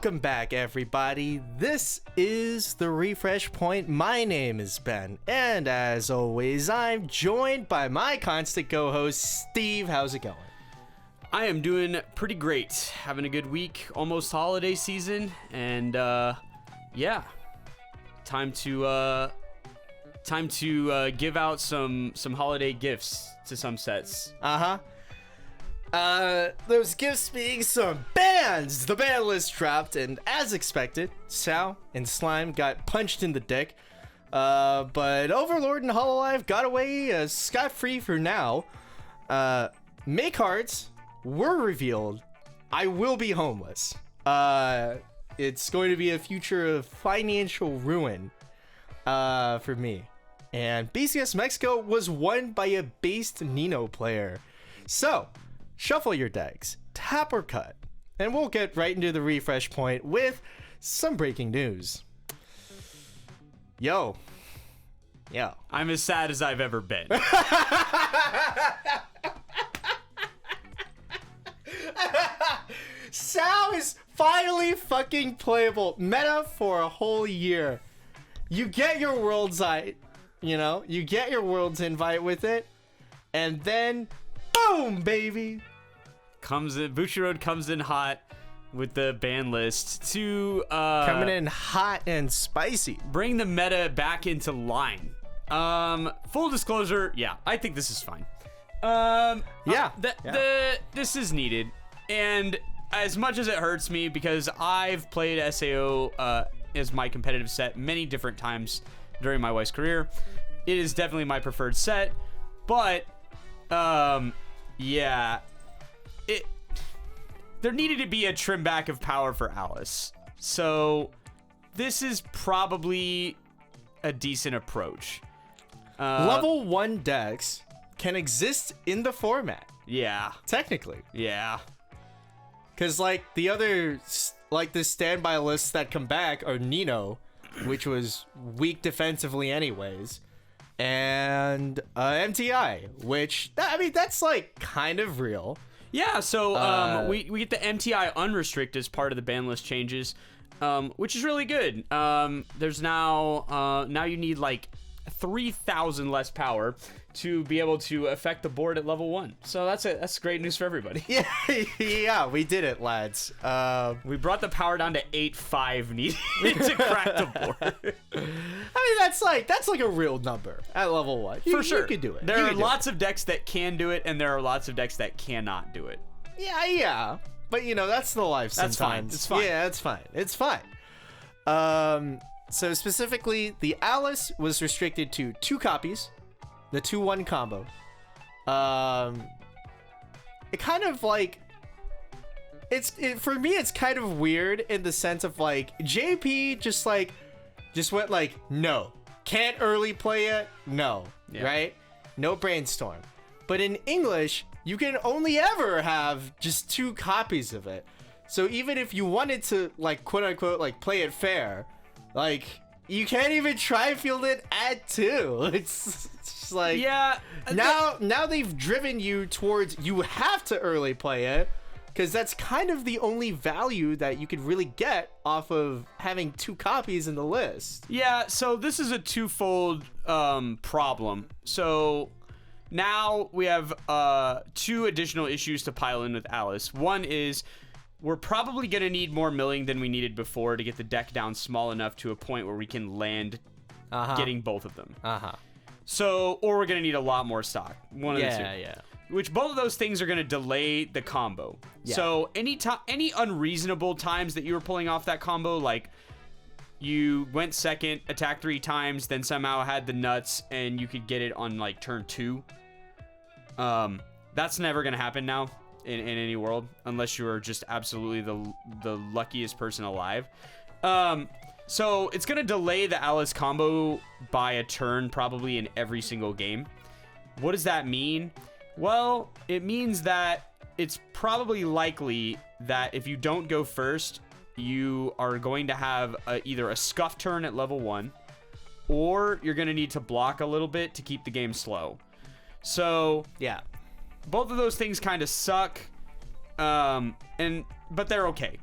Welcome back, everybody. This is the Refresh Point. My name is Ben, and as always, I'm joined by my constant co-host, Steve. How's it going? I am doing pretty great. Having a good week, almost holiday season, and yeah, time to give out some holiday gifts to some sets. Those gifts being some bands. The ban list dropped, and as expected, Sal and Slime got punched in the dick. But Overlord and Hololive got away scot-free for now. May cards were revealed. I will be homeless. It's going to be a future of financial ruin for me. And BCS Mexico was won by a based Nino player. So, shuffle your decks, tap or cut, and we'll get right into the refresh point with some breaking news. Yo. I'm as sad as I've ever been. Sal is finally fucking playable. Meta for a whole year. You get your World's Eye, you get your World's Invite with it, and then boom, baby. Bushiroad comes in hot with the ban list to coming in hot and spicy. Bring the meta back into line. Full disclosure, yeah, I think this is fine. This is needed, and as much as it hurts me because I've played SAO as my competitive set many different times during my Weiss career, it is definitely my preferred set, but yeah, there needed to be a trim back of power for Alice. So this is probably a decent approach. Level 1 decks can exist in the format. Yeah. Technically. Yeah. Because, the standby lists that come back are Nino, which was weak defensively anyways, and MTI, which, that's, kind of real. Yeah, so we get the MTI unrestricted as part of the ban list changes, which is really good. There's now you need 3,000 less power to be able to affect the board at level 1. So that's great news for everybody. Yeah, we did it, lads. We brought the power down to 8.5 needed to crack the board. That's a real number at level 1. For sure. You could do it. There are lots of decks that can do it, and there are lots of decks that cannot do it. Yeah. But, that's the life sometimes. That's fine. It's fine. Yeah, it's fine. So specifically, the Alice was restricted to 2 copies, the 2-1 combo. It kind of for me, it's kind of weird in the sense of JP just went no, can't early play it, no, yeah. Right? No brainstorm. But in English, you can only ever have just 2 copies of it. So even if you wanted to quote unquote play it fair, you can't even try field it at 2. It's just yeah. Now they've driven you towards you have to early play it, because that's kind of the only value that you could really get off of having 2 copies in the list. Yeah, so this is a twofold problem. So now we have 2 additional issues to pile in with Alice. One is we're probably going to need more milling than we needed before to get the deck down small enough to a point where we can land getting both of them. So, or we're going to need a lot more stock. One of the two. Yeah. Which both of those things are going to delay the combo. Yeah. So any unreasonable times that you were pulling off that combo, you went second, attacked 3 times, then somehow had the nuts, and you could get it on turn 2. That's never going to happen now. In any world, unless you are just absolutely the luckiest person alive. So it's gonna delay the Alice combo by a turn probably in every single game. What does that mean? Well, it means that it's probably likely that if you don't go first, you are going to have either a scuff turn at level 1, or you're gonna need to block a little bit to keep the game slow. So yeah. Both of those things kind of suck, but they're okay.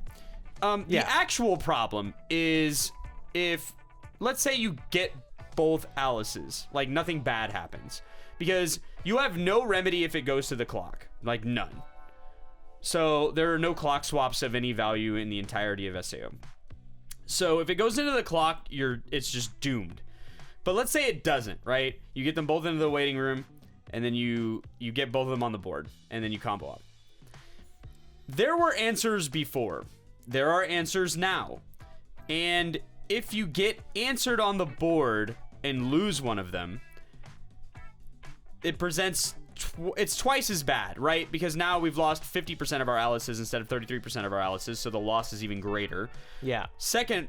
The actual problem is if, let's say you get both Alice's, like nothing bad happens. Because you have no remedy if it goes to the clock. Like none. So there are no clock swaps of any value in the entirety of SAO. So if it goes into the clock, it's just doomed. But let's say it doesn't, right? You get them both into the waiting room, and then you get both of them on the board, and then you combo up. There were answers before. There are answers now. And if you get answered on the board and lose one of them, it presents it's twice as bad, right? Because now we've lost 50% of our Alice's instead of 33% of our Alice's, so the loss is even greater. Yeah. Second,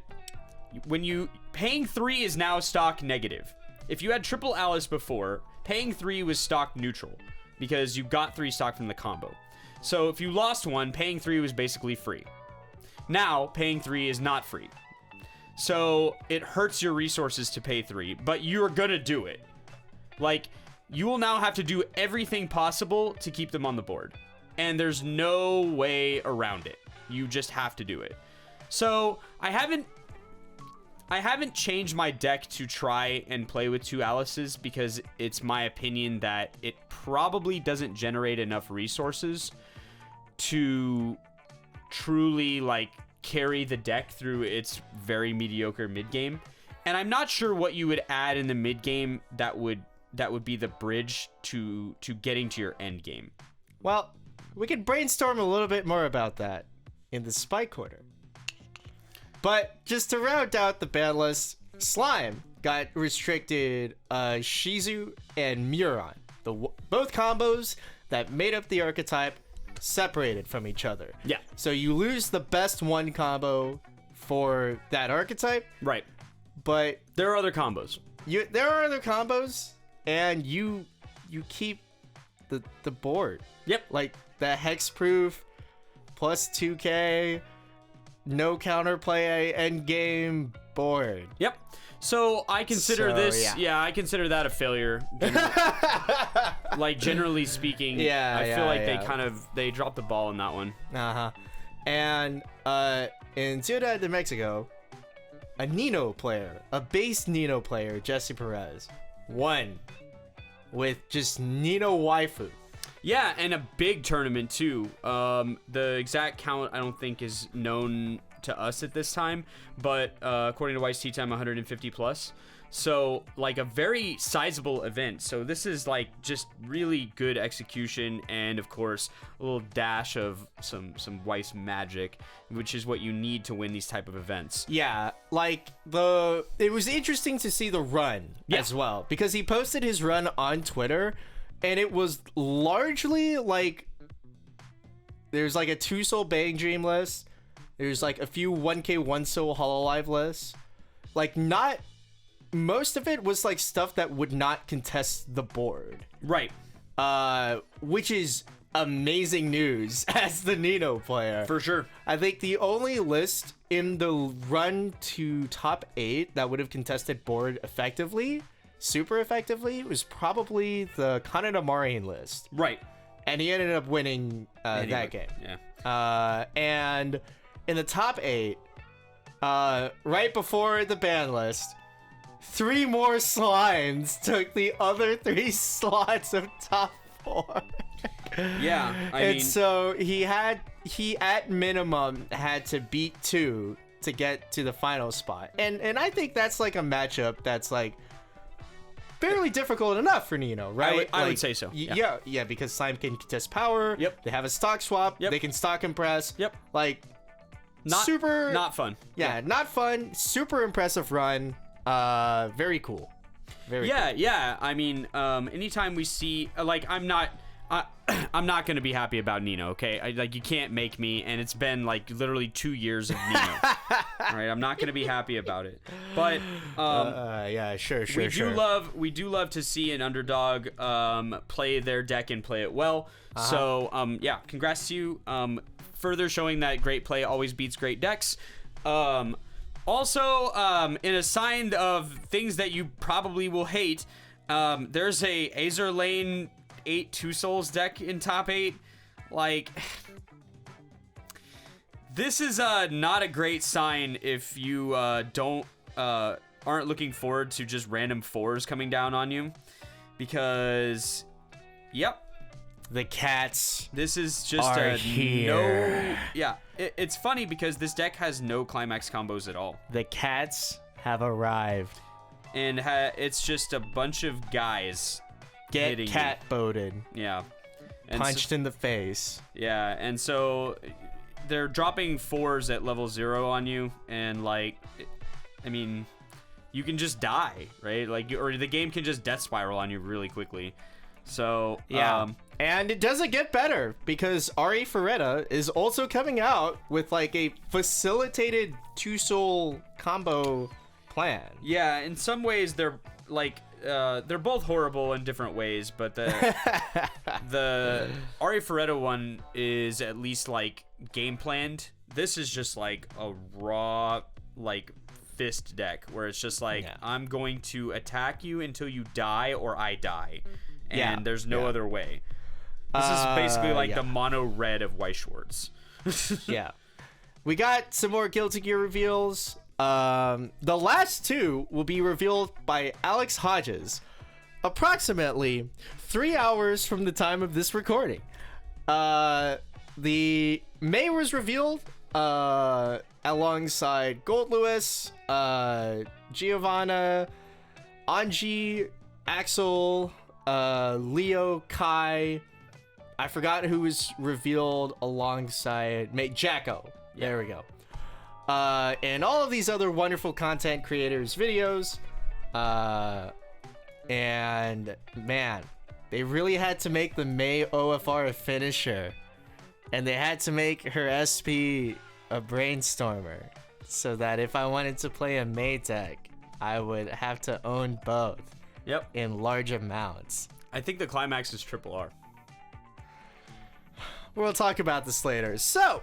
when paying 3 is now stock negative. If you had triple Alice before, paying 3 was stock neutral because you got 3 stock from the combo. So if you lost one, paying 3 was basically free. Now, paying 3 is not free. So it hurts your resources to pay 3, but you're gonna do it. Like, you will now have to do everything possible to keep them on the board. And there's no way around it. You just have to do it. So I haven't changed my deck to try and play with 2 Alice's because it's my opinion that it probably doesn't generate enough resources to truly like carry the deck through its very mediocre mid game. And I'm not sure what you would add in the mid game that would be the bridge to getting to your end game. Well, we could brainstorm a little bit more about that in the Spike Corner. But just to round out the ban list, Slime got restricted Shizu and Muron. Both combos that made up the archetype separated from each other. Yeah. So you lose the best one combo for that archetype. Right. But there are other combos. There are other combos, and you keep the board. Yep. Like the hexproof plus 2k, no counterplay end game board. Yep. So I consider I consider that a failure. Like generally speaking, I feel like they dropped the ball in that one. And in Ciudad de Mexico, a Nino player, a base Nino player, Jesse Perez, won with just Nino waifu. Yeah, and a big tournament too. The exact count I don't think is known to us at this time, but according to Weiss Tea Time, 150 plus. So like a very sizable event. So this is like just really good execution, and of course a little dash of some Weiss magic, which is what you need to win these type of events. Yeah, like it was interesting to see the run as well, because he posted his run on Twitter, and it was largely like there's like a 2 soul Bang Dream list. There's like a few 1k 1 soul Hololive lists. Like most of it was like stuff that would not contest the board. Right. Which is amazing news as the Nino player. For sure. I think the only list in the run to top 8 that would have contested board super effectively, was probably the Kaneda Marin list. Right. And he ended up winning that game. Yeah. And in the top 8, right before the ban list, 3 more slimes took the other 3 slots of top 4. Yeah, I mean, so he at minimum had to beat 2 to get to the final spot. And I think that's like a matchup that's like fairly difficult enough for Nino, right? I would say so. Yeah, because Slime can contest power. Yep. They have a stock swap. Yep. They can stock impress. Yep. Like, not fun. Yeah, not fun. Super impressive run. Very cool. Very cool. Yeah. I mean, anytime we see, like, I'm not gonna be happy about Nino, okay? Like, you can't make me, and it's been like literally 2 years of Nino. All right, I'm not gonna be happy about it. But yeah, sure. We do love to see an underdog play their deck and play it well. So yeah, congrats to you. Further showing that great play always beats great decks. Also, in a sign of things that you probably will hate, there's a Azer Lane 8 2 Souls deck in top 8. Like, This is not a great sign if you aren't looking forward to just random 4s coming down on you, because, yep, the cats. This is just are a here. no. Yeah, it's funny because this deck has no climax combos at all, The cats have arrived. and it's just a bunch of guys Get hitting you. cat boated. Yeah, and Punched in the face. Yeah, and so they're dropping 4s at level 0 on you, and like, I mean, you can just die, right? Like, or the game can just death spiral on you really quickly. So Yeah. And it doesn't get better because Ari Ferretta is also coming out with like a facilitated 2-soul combo plan. yeah, in some ways they're like they're both horrible in different ways, but the Ari Ferretta one is at least like game planned. This is just like a raw like fist deck where it's just like, Yeah. I'm going to attack you until you die or I die, and Yeah, there's no yeah. other way. This is basically like yeah. the mono red of Weiss Schwarz. Yeah. We got some more Guilty Gear reveals. The last 2 will be revealed by Alex Hodges approximately 3 hours from the time of this recording. The May was revealed alongside Gold Lewis, Giovanna, Anji, Axel, Leo, Kai. I forgot who was revealed alongside Jacko. There we go. And all of these other wonderful content creators' videos. And man, they really had to make the May OFR a finisher. And they had to make her SP a brainstormer. So that if I wanted to play a May deck, I would have to own both Yep. in large amounts. I think the climax is triple R. We'll talk about this later. So,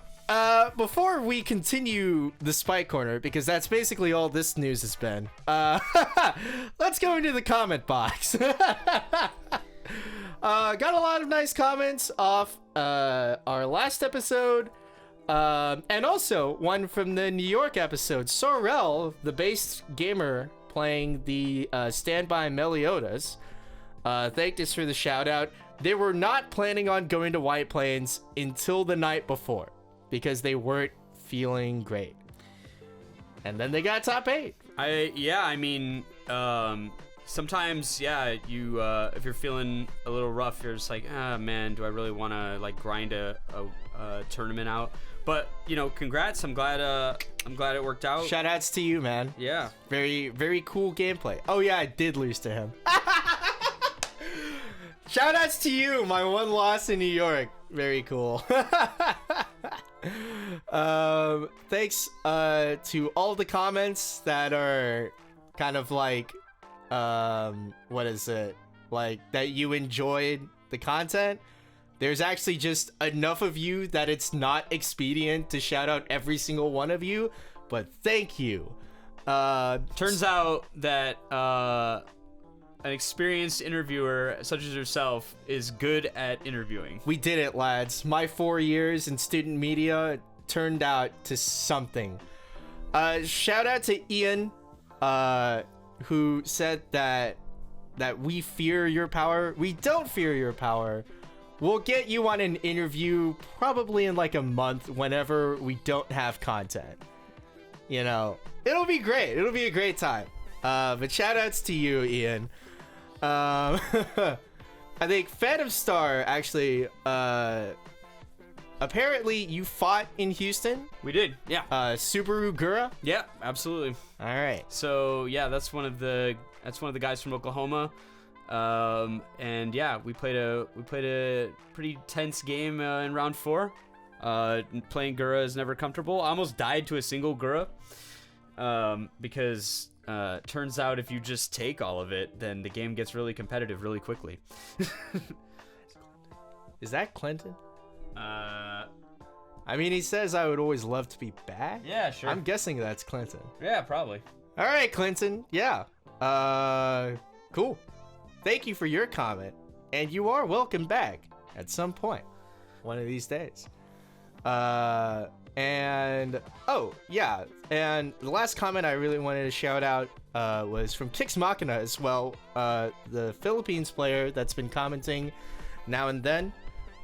before we continue the Spike Corner, because that's basically all this news has been, let's go into the comment box. Got a lot of nice comments off our last episode, and also one from the New York episode. Sorrel, the base gamer playing the Standby Meliodas, thanked us for the shout out. They were not planning on going to White Plains until the night before because they weren't feeling great. And then they got top 8. I mean, sometimes, yeah, you if you're feeling a little rough, you're just like, man, do I really want to like grind a tournament out? But you know, congrats. I'm glad it worked out. Shout outs to you, man. Yeah. Very, very cool gameplay. Oh yeah, I did lose to him. Shout outs to you, my one loss in New York. Very cool. Thanks to all the comments that are kind of like, what is it? Like that you enjoyed the content. There's actually just enough of you that it's not expedient to shout out every single one of you, but thank you. Turns out that an experienced interviewer such as yourself is good at interviewing. We did it, lads. My 4 years in student media turned out to something. Shout out to Ian, who said that we fear your power. We don't fear your power. We'll get you on an interview probably in like a month whenever we don't have content. You know, it'll be great. It'll be a great time. But shout outs to you, Ian. I think Phantom Star actually, apparently you fought in Houston. We did, yeah. Subaru Gura. Yeah, absolutely. All right. So yeah, that's one of the guys from Oklahoma. And yeah, we played a pretty tense game in round 4. Playing Gura is never comfortable. I almost died to a single Gura, because turns out if you just take all of it, then the game gets really competitive really quickly. Is that Clinton? Uh, I mean, he says I would always love to be back. yeah, sure. I'm guessing that's Clinton. Yeah, probably. All right, Clinton. Yeah. Cool. Thank you for your comment, and you are welcome back at some point, one of these days. And oh yeah, and the last comment I really wanted to shout out was from Kix Machina as well, the Philippines player that's been commenting now and then.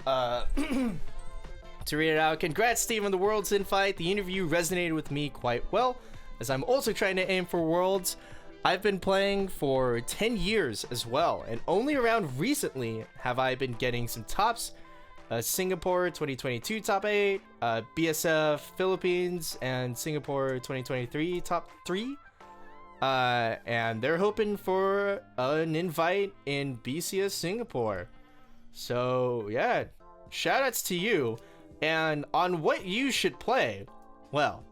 To read it out, congrats Steve on the Worlds invite. The interview resonated with me quite well, as I'm also trying to aim for Worlds. I've been playing for 10 years as well, and only around recently have I been getting some tops. Singapore 2022 top 8, BSF Philippines, and Singapore 2023 top 3. And they're hoping for an invite in BCS Singapore. So yeah, shoutouts to you. And on what you should play, well,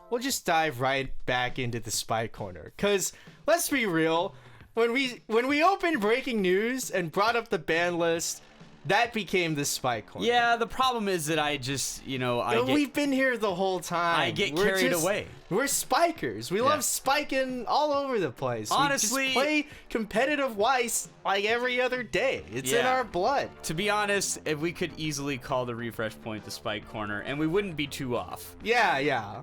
we'll just dive right back into the spy corner. Cause let's be real, when we opened breaking news and brought up the ban list, that became the spy corner. Yeah, the problem is that I just, we've been here the whole time. I get carried away. We're spikers. We love spiking all over the place. Honestly, we just play competitive Weiss like every other day. It's in our blood. To be honest, if we could easily call the refresh point the spike corner, and we wouldn't be too off. Yeah.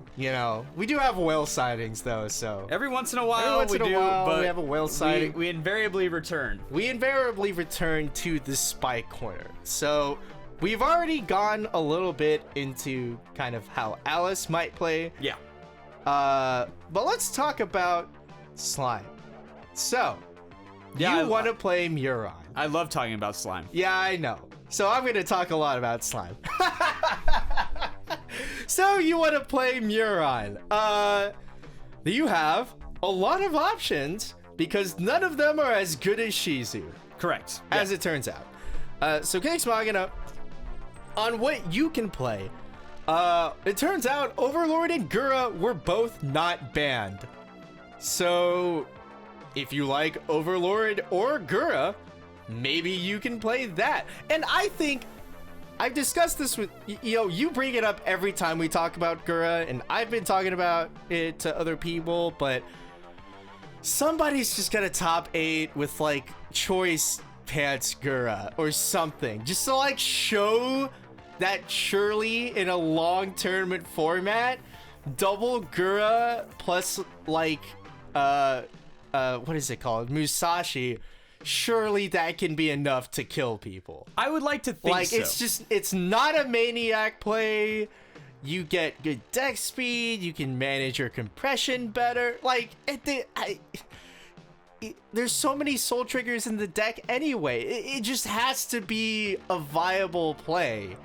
We do have whale sightings though, so every once in a while but we have a whale sighting. We invariably return. We invariably return to the spike corner. So we've already gone a little bit into kind of how Alice might play. Yeah. But let's talk about Slime. So, you want to play Muron. I love talking about Slime. Yeah, I know. So I'm going to talk a lot about Slime. So you want to play Muron. You have a lot of options because none of them are as good as Shizu. Correct. As it turns out. So Kix Machina, on what you can play, it turns out Overlord and Gura were both not banned. So if you like Overlord or Gura, maybe you can play that. And I think I've discussed this with you bring it up every time we talk about Gura, and I've been talking about it to other people, but somebody's just got a top 8 with like choice pants Gura or something, just to like show that surely in a long tournament format, double Gura plus like what is it called, Musashi, surely that can be enough to kill people. I would like to think like so. It's not a maniac play. You get good deck speed, you can manage your compression better. Like there's so many soul triggers in the deck anyway. It just has to be a viable play.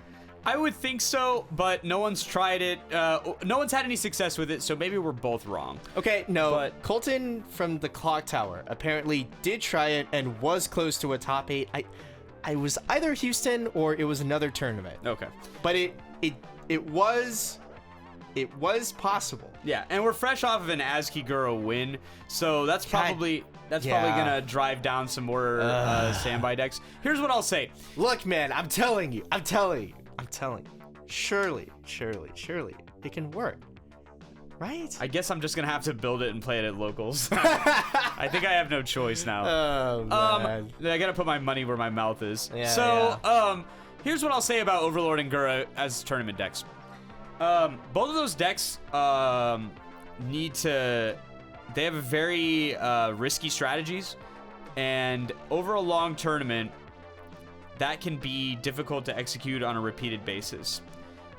I would think so, but no one's tried it. No one's had any success with it, so maybe we're both wrong. Okay, no, but Colton from the Clock Tower apparently did try it and was close to a top 8. I was either Houston or it was another tournament. Okay. But it was possible. Yeah, and we're fresh off of an ASCII Guro win, so that's probably gonna drive down some more standby decks. Here's what I'll say. Look, man, I'm telling you. Surely, it can work. Right? I guess I'm just gonna have to build it and play it at locals. I think I have no choice now. Oh, man. I gotta put my money where my mouth is. Yeah, Here's what I'll say about Overlord and Gura as tournament decks. Both of those decks they have very risky strategies, and over a long tournament, that can be difficult to execute on a repeated basis.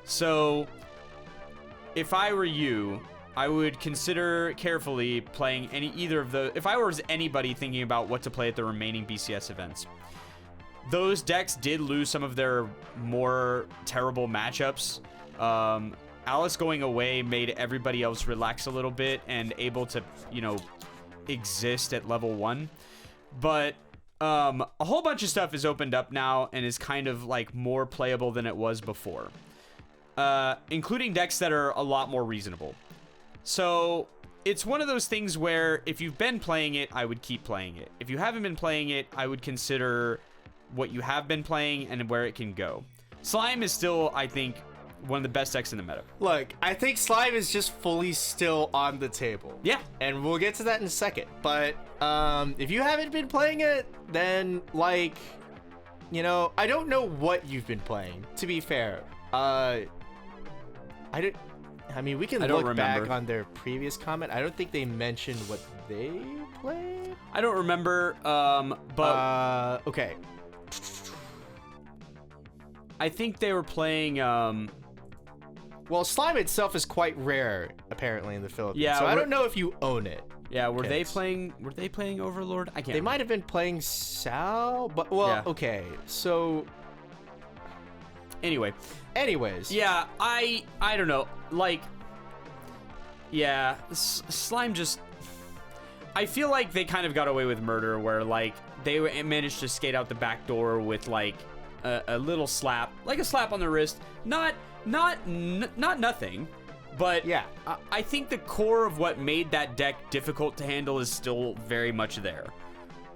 So, if I were you, I would consider carefully playing either of the. If I was anybody thinking about what to play at the remaining BCS events, those decks did lose some of their more terrible matchups. Alice going away made everybody else relax a little bit and able to, exist at level 1. But a whole bunch of stuff is opened up now and is kind of like more playable than it was before, including decks that are a lot more reasonable. So it's one of those things where if you've been playing it, I would keep playing it. If you haven't been playing it, I would consider what you have been playing and where it can go. Slime is still, I think, one of the best decks in the meta. Look, I think Slime is just fully still on the table. Yeah. And we'll get to that in a second. But if you haven't been playing it, then I don't know what you've been playing, to be fair. I mean, we can I don't look back remember. on their previous comment. I don't think they mentioned what they played. I don't remember, but Okay. I think they were playing. Well, slime itself is quite rare, apparently, in the Philippines. Yeah, so I don't know if you own it. Yeah, were they Kids. playing? Were they playing Overlord? I can't. They remember. might have been playing Sal, but well, Yeah. okay. So, Anyway, anyways, yeah, I don't know. Like, yeah, slime just. I feel like they kind of got away with murder, where like they managed to skate out the back door with like a little slap, like a slap on the wrist. Not nothing, but Yeah. I think the core of what made that deck difficult to handle is still very much there,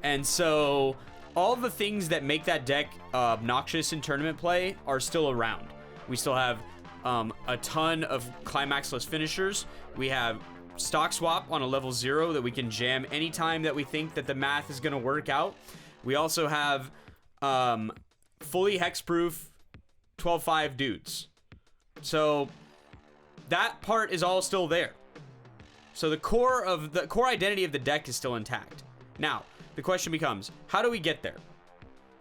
and so all the things that make that deck obnoxious in tournament play are still around. We still have a ton of climaxless finishers. We have stock swap on a level 0 that we can jam anytime that we think that the math is going to work out. We also have fully hexproof 12-5 dudes. So that part is all still there. So the core identity of the deck is still intact. Now, the question becomes, how do we get there?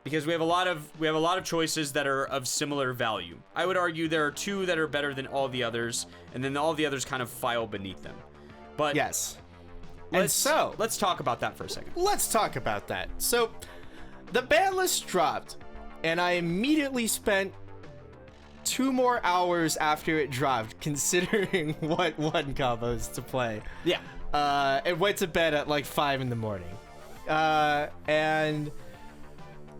Because we have a lot of choices that are of similar value. I would argue there are 2 that are better than all the others, and then all the others kind of file beneath them. But yes. And so, let's talk about that for a second. let's talk about that. So, the ban list dropped, and I immediately spent 2 more hours after it dropped considering what one combos to play. Yeah. And went to bed at like 5 in the morning. And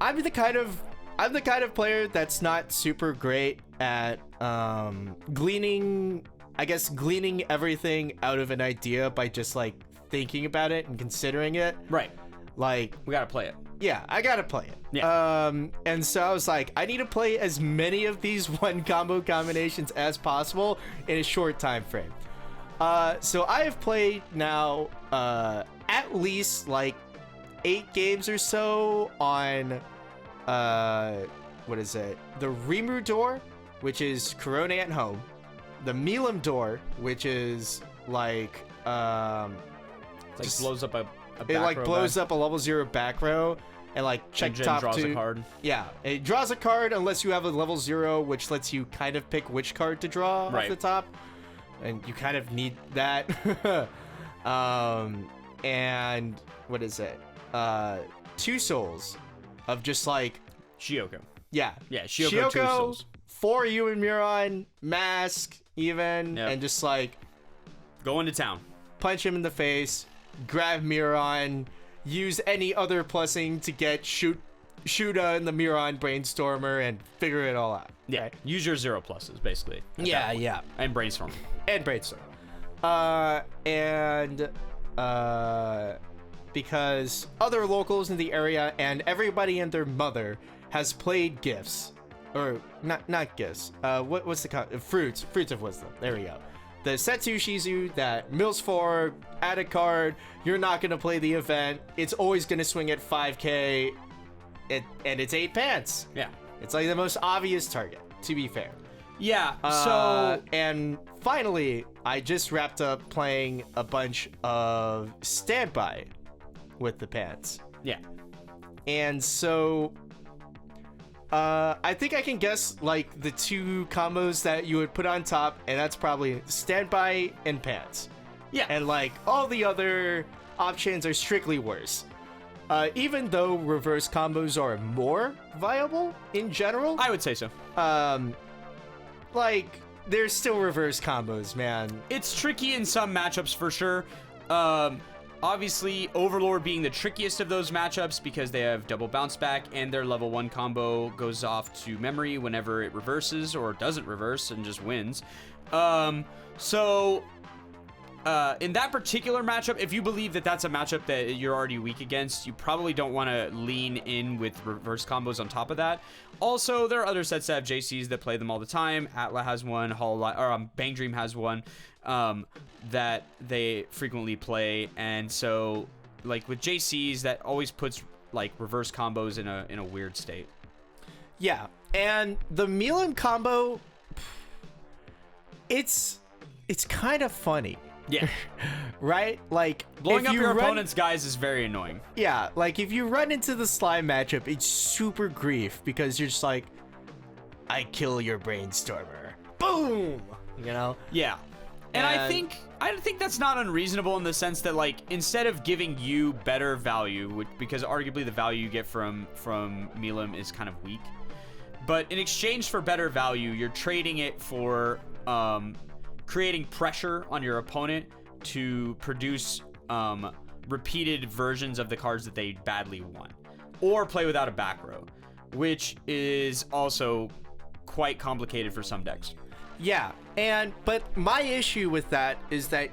I'm the kind of player that's not super great at gleaning everything out of an idea by just like thinking about it and considering it. Right. Like, We gotta play it. yeah, I gotta play it. Yeah. And so I was like, I need to play as many of these one combo combinations as possible in a short time frame. So I have played now at least like 8 games or so on what is it? The Rimuru door, which is Corona at home. The Milam door, which is like It blows up a back it like row blows guy. up a level 0 back row and like check And Jin top draws 2. a card. Yeah, it draws a card unless you have a level 0, which lets you kind of pick which card to draw Right. off the top, and you kind of need that. And what is it? 2 souls of just like Shioko. yeah, Shioko 2 souls. 4 Yuan Muron, mask even, Yep. and just like Going to town. punch him in the face, grab Miron, use any other plussing to get Shuda and the Miron Brainstormer and figure it all out. Yeah. right? Use your 0 pluses, basically. at Yeah, that point. yeah. And brainstorm. And Brainstorm. Because other locals in the area and everybody and their mother has played Gifts. Or, not Gifts. What's the Fruits of Wisdom. There we go. The Setsu Shizu that mills for, add a card, you're not going to play the event, it's always going to swing at 5k, and it's 8 pants. Yeah. It's like the most obvious target, to be fair. Yeah. So And finally, I just wrapped up playing a bunch of Standby with the pants. yeah. And so I think I can guess like the 2 combos that you would put on top, and that's probably Standby and pants. Yeah. And like all the other options are strictly worse. Even though reverse combos are more viable in general, I would say so. like there's still reverse combos, man. It's tricky in some matchups for sure. Obviously, Overlord being the trickiest of those matchups because they have double bounce back and their level 1 combo goes off to memory whenever it reverses or doesn't reverse and just wins. In that particular matchup, if you believe that that's a matchup that you're already weak against, you probably don't want to lean in with reverse combos on top of that. Also, there are other sets that have JCs that play them all the time. Atla has one, Bang Dream has one that they frequently play, and so like with JCs, that always puts like reverse combos in a weird state. Yeah, and the Milan combo, it's kind of funny. Yeah. Right? Like, Blowing if up you your run- opponent's guys is very annoying. Yeah, like if you run into the slime matchup, it's super grief because you're just like, I kill your brainstormer. Boom! You know? Yeah. And I And- think that's not unreasonable in the sense that, like, instead of giving you better value, because arguably the value you get from Milim is kind of weak, but in exchange for better value, you're trading it for creating pressure on your opponent to produce repeated versions of the cards that they badly want, or play without a back row, which is also quite complicated for some decks. Yeah, but my issue with that is that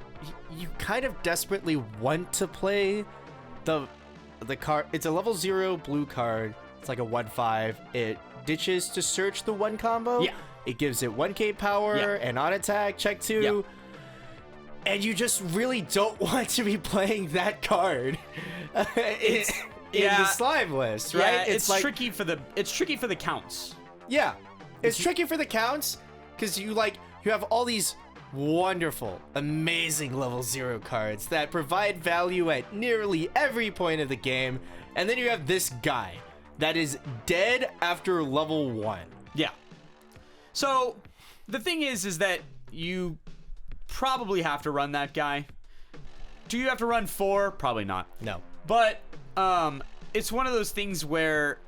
you kind of desperately want to play the card. It's a level 0 blue card. It's like a 1/5. It ditches to search the 1 combo. Yeah. It gives it 1k power Yeah. and on attack, check 2. Yeah. And you just really don't want to be playing that card in the slime list, right? Yeah, it's tricky for the counts. Yeah, it's tricky for the counts because you have all these wonderful, amazing level 0 cards that provide value at nearly every point of the game, and then you have this guy that is dead after level 1. Yeah. So the thing is that you probably have to run that guy. Do you have to run 4? Probably not. No. But it's one of those things where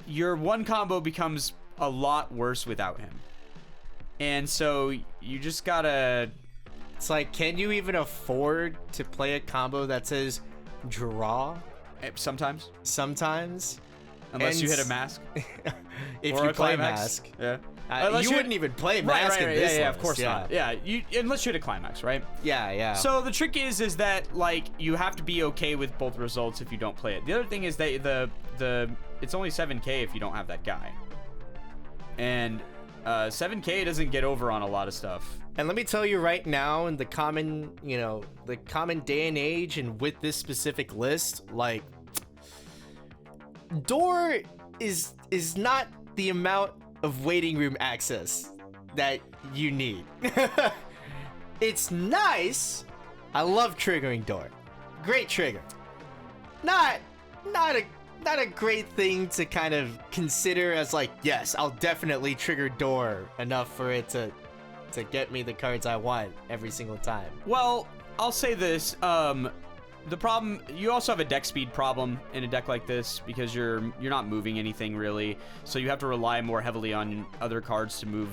your 1 combo becomes a lot worse without him. And so you just gotta... It's like, can you even afford to play a combo that says draw Sometimes. sometimes? Unless you And hit a mask. If or you a play climax. mask. Yeah. You wouldn't even play mask in this yeah, of list, course yeah. not. Yeah, unless you hit a climax, right? Yeah. So the trick is that, like, you have to be okay with both results if you don't play it. The other thing is that it's only 7k if you don't have that guy. And 7k doesn't get over on a lot of stuff. And let me tell you right now, in the common day and age, and with this specific list, like, door is not the amount of waiting room access that you need. It's nice. I love triggering door. Great trigger. Not a great thing to kind of consider as like, yes, I'll definitely trigger door enough for it to get me the cards I want every single time. Well, I'll say this. The problem, you also have a deck speed problem in a deck like this because you're not moving anything really, so you have to rely more heavily on other cards to move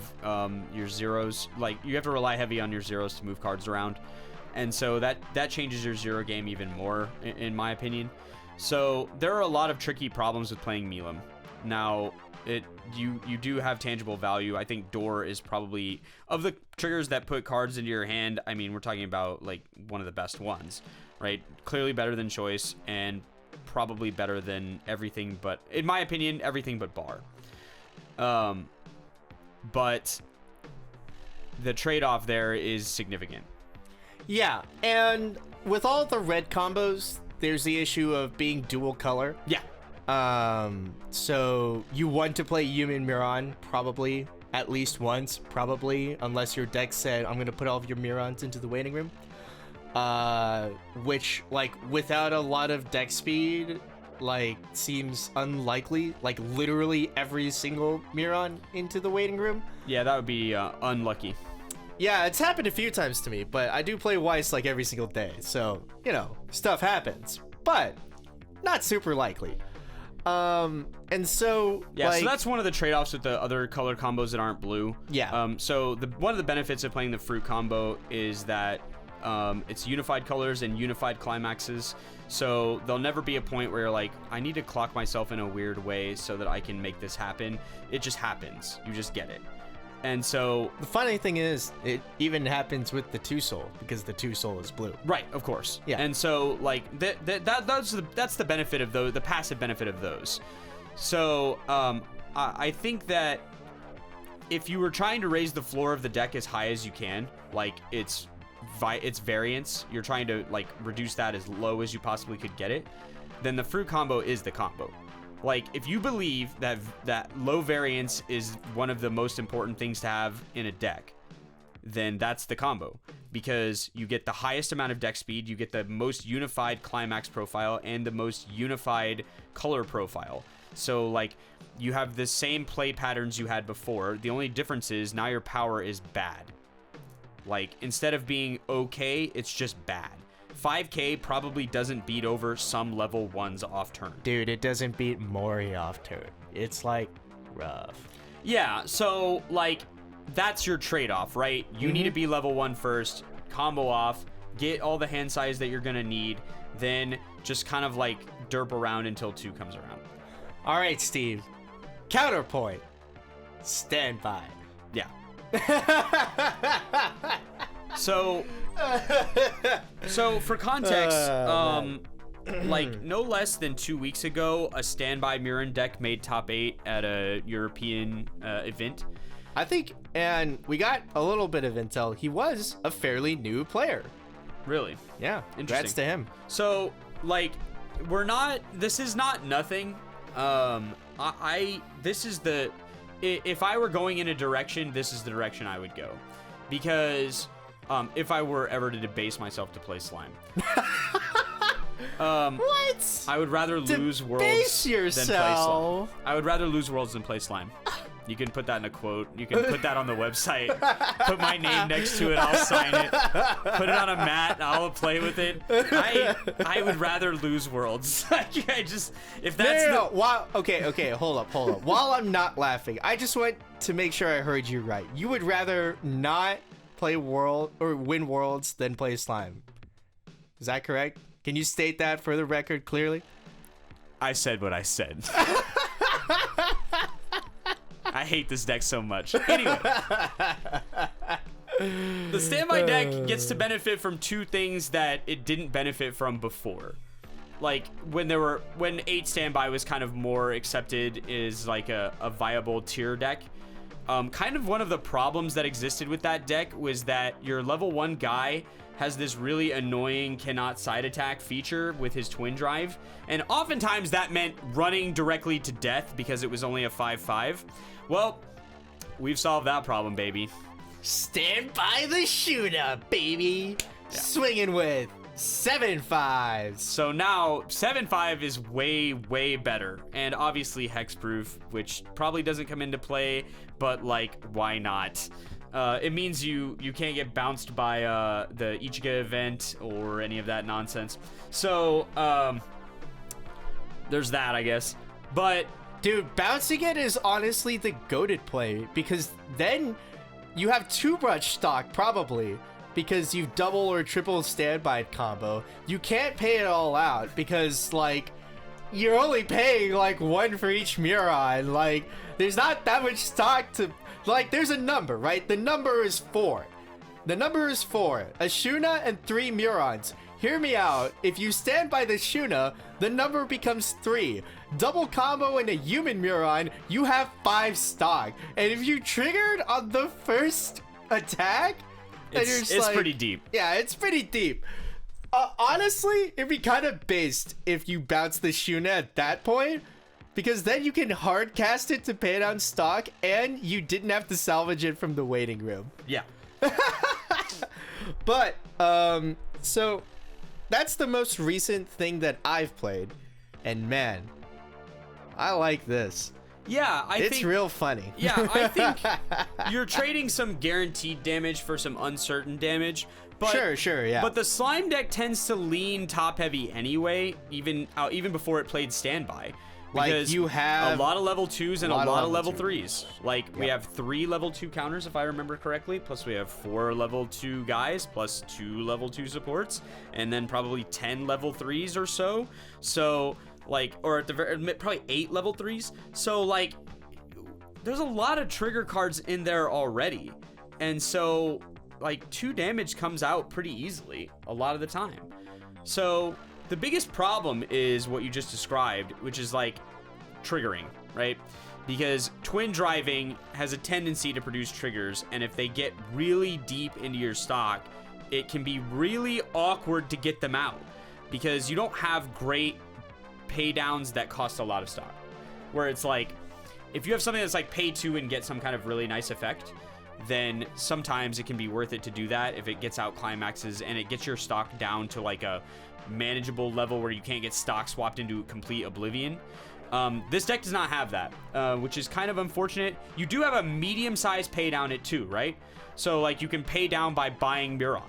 your zeros. Like, you have to rely heavy on your zeros to move cards around, and so that changes your zero game even more, in my opinion. So there are a lot of tricky problems with playing Milim. Now, you do have tangible value. I think door is probably, of the triggers that put cards into your hand, I mean, we're talking about like one of the best ones. Right? Clearly better than choice and probably better than everything but, in my opinion, everything but bar. But the trade-off there is significant. Yeah, and with all the red combos, there's the issue of being dual color. Yeah. So you want to play Yumin Miran probably at least once, probably, unless your deck said, I'm going to put all of your Mirans into the waiting room. Which, like, without a lot of deck speed, like, seems unlikely. Like, literally every single Miran into the waiting room. Yeah, that would be unlucky. Yeah, it's happened a few times to me, but I do play Weiss, like, every single day. So, stuff happens. But not super likely. And so, yeah, like, so that's one of the trade-offs with the other color combos that aren't blue. Yeah. So one of the benefits of playing the fruit combo is that it's unified colors and unified climaxes, so there'll never be a point where you're like, I need to clock myself in a weird way so that I can make this happen. It just happens. You just get it. And so the funny thing is, it even happens with the 2-soul, because the 2-soul is blue. Right, of course. Yeah. And so, like, that's the benefit of those, the passive benefit of those. So I think that if you were trying to raise the floor of the deck as high as you can, like its variance, you're trying to, like, reduce that as low as you possibly could get it, then the fruit combo is the combo. like, if you believe that low variance is one of the most important things to have in a deck, then that's the combo, because you get the highest amount of deck speed, you get the most unified climax profile, and the most unified color profile. So, like, you have the same play patterns you had before. The only difference is now your power is bad. Like, instead of being okay, it's just bad. 5k probably doesn't beat over some level 1s off turn. Dude, it doesn't beat Mori off turn. It's, like, rough. Yeah, so, like, that's your trade-off, right? You need to be level 1 first, combo off, get all the hand size that you're going to need, then just kind of, like, derp around until 2 comes around. All right, Steve. Counterpoint. Stand by. Yeah. So for context, like, no less than 2 weeks ago, a standby Nguyen deck made top 8 at a European event. I think, and we got a little bit of intel, he was a fairly new player. Really? Yeah. Interesting. Congrats to him. So, like, this is not nothing. This is if I were going in a direction, this is the direction I would go. Because, if I were ever to debase myself to play slime. What? I would rather lose Debase worlds than play slime. yourself. I would rather lose worlds than play slime. You can put that in a quote. You can put that on the website. Put my name next to it. I'll sign it. Put it on a mat. I'll play with it. I would rather lose worlds. If that's No. While, okay, hold up. While I'm not laughing, I just want to make sure I heard you right. You would rather not play world or win worlds than play slime. Is that correct? Can you state that for the record clearly? I said what I said. I hate this deck so much. Anyway, the standby deck gets to benefit from 2 things that it didn't benefit from before. Like, when 8 standby was kind of more accepted as like a viable tier deck. Kind of one of the problems that existed with that deck was that your level 1 guy has this really annoying cannot side attack feature with his twin drive, and oftentimes that meant running directly to death because it was only a 5/5. Well, we've solved that problem, baby. Stand by the shooter, baby. Yeah. Swinging with 7/5s. So now 7/5 is way better, and obviously hexproof, which probably doesn't come into play, but like, why not? It means you can't get bounced by the Ichiga event or any of that nonsense. So there's that, I guess. But dude, bouncing it is honestly the goated play, because then you have 2 brush stock probably, because you double or triple standby combo. You can't pay it all out because, like, you're only paying like 1 for each Muron. Like, there's not that much stock to, like, there's a number, right? The number is 4. The number is 4. A Shuna and 3 Murons. Hear me out. If you stand by the Shuna, the number becomes 3. Double combo in a human Muron, you have 5 stock. And if you triggered on the first attack, it's like, pretty deep. Yeah, it's pretty deep. Honestly, it'd be kind of based if you bounce the Shuna at that point, because then you can hard cast it to pay down stock, and you didn't have to salvage it from the waiting room. Yeah. But so that's the most recent thing that I've played, and man, I like this. Yeah, it's real funny. Yeah, I think you're trading some guaranteed damage for some uncertain damage. But, sure, yeah. But the slime deck tends to lean top heavy anyway, even before it played standby. Because like, you have a lot of level 2s and a lot of level 3s. Like, we have 3 level 2 counters, if I remember correctly. Plus, we have 4 level 2 guys, plus 2 level 2 supports, and then probably 10 level 3s or so. So, like, or at the very, probably 8 level 3s. So, like, there's a lot of trigger cards in there already. And so, like, 2 damage comes out pretty easily a lot of the time. So the biggest problem is what you just described, which is like triggering, right? Because twin driving has a tendency to produce triggers, and if they get really deep into your stock, it can be really awkward to get them out because you don't have great pay downs that cost a lot of stock. where it's like, if you have something that's like pay 2 and get some kind of really nice effect, then sometimes it can be worth it to do that if it gets out climaxes and it gets your stock down to like a manageable level where you can't get stock swapped into complete oblivion. This deck does not have that, which is kind of unfortunate. You do have a medium-sized pay down at 2, right? So like you can pay down by buying Muron.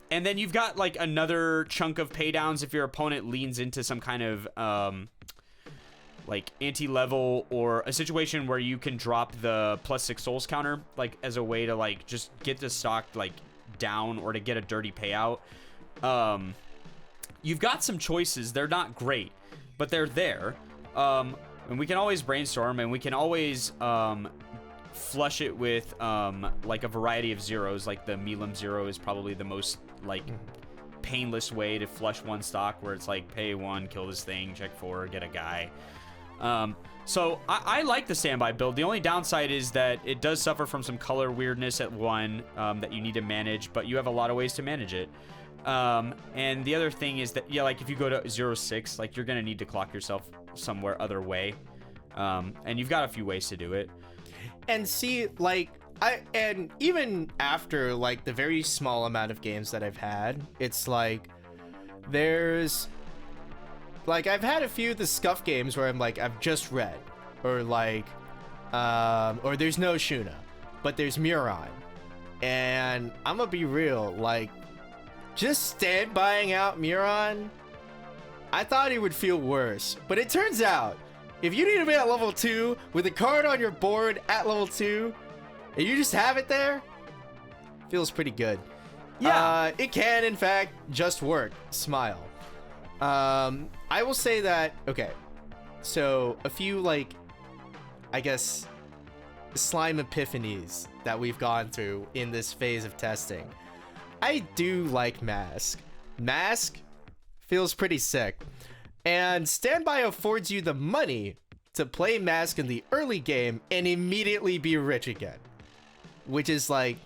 And then you've got like another chunk of pay downs if your opponent leans into some kind of like anti-level or a situation where you can drop the +6 souls counter, like as a way to like just get the stock like down or to get a dirty payout. You've got some choices. They're not great, but they're there. And we can always brainstorm, and we can always flush it with like a variety of zeros. Like the Milim 0 is probably the most like painless way to flush one stock, where it's like pay 1, kill this thing, check 4, get a guy. So I like the standby build. The only downside is that it does suffer from some color weirdness at 1 that you need to manage, but you have a lot of ways to manage it. And the other thing is that, yeah, like if you go to 0-6, like you're going to need to clock yourself somewhere other way. And you've got a few ways to do it. And see, like, and even after like the very small amount of games that I've had, it's like there's like I've had a few of the scuff games where I'm like, I've just read, or like or there's no Shuna, but there's Muron, and I'm gonna be real, like just standbying out Muron, I thought he would feel worse, but it turns out if you need to be at level 2 with a card on your board at level 2 and you just have it there, feels pretty good. Yeah. It can, in fact, just work. Smile. I will say that, okay, so a few, like, I guess, slime epiphanies that we've gone through in this phase of testing. I do like Mask. Mask feels pretty sick. And Standby affords you the money to play Mask in the early game and immediately be rich again, which is like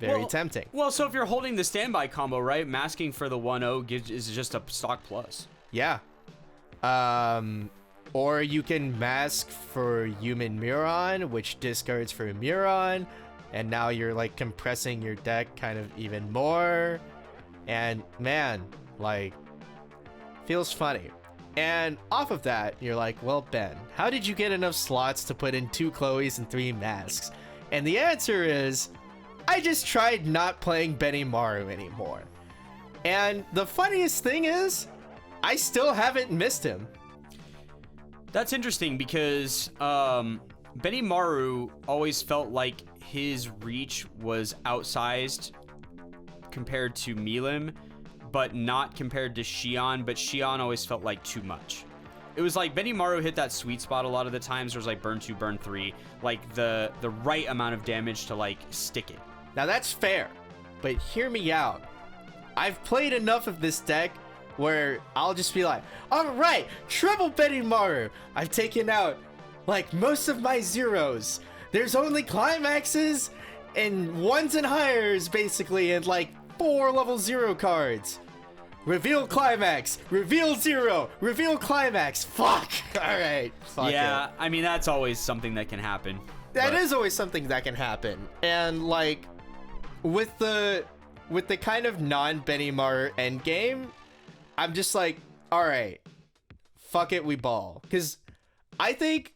very tempting. Well, so if you're holding the Standby combo, right, masking for the 1-0 is just a stock plus. Yeah. Or you can mask for Human Muron, which discards for Muron, and now you're like compressing your deck kind of even more. And man, like, feels funny. And off of that, you're like, well, Ben, how did you get enough slots to put in 2 Chloes and 3 Masks? And the answer is, I just tried not playing Benimaru anymore. And the funniest thing is, I still haven't missed him. That's interesting because Benimaru always felt like his reach was outsized compared to Milim, but not compared to Xion, but Xion always felt like too much. It was like Benimaru hit that sweet spot a lot of the times. There was like burn 2, burn 3, like the right amount of damage to like stick it. Now that's fair, but hear me out. I've played enough of this deck where I'll just be like, all right, triple Benimaru. I've taken out like most of my zeros. There's only climaxes and 1s and higher basically, and like 4 level 0 cards. Reveal climax, reveal 0, reveal climax. Fuck. All right. Fuck yeah, it. I mean, that's always something that can happen. That is always something that can happen. And like with the kind of non-Benimaru endgame, I'm just like, all right, fuck it, we ball. Because I think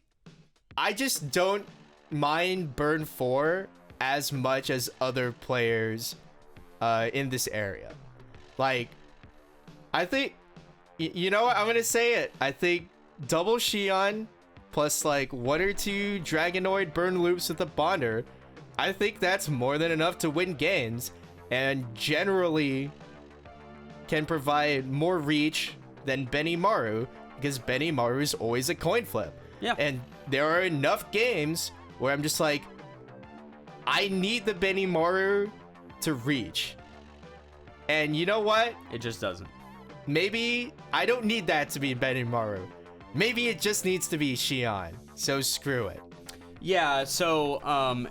I just don't mind burn 4 as much as other players in this area. Like, I think, you know what, I'm gonna say it. I think double Xion plus like 1 or 2 Dragonoid burn loops with a Bonder, I think that's more than enough to win games, and generally can provide more reach than Benimaru, because Benimaru is always a coin flip. Yeah. And there are enough games where I'm just like, I need the Benimaru to reach. And you know what? It just doesn't. Maybe I don't need that to be Benimaru. Maybe it just needs to be Xion. So screw it. Yeah, so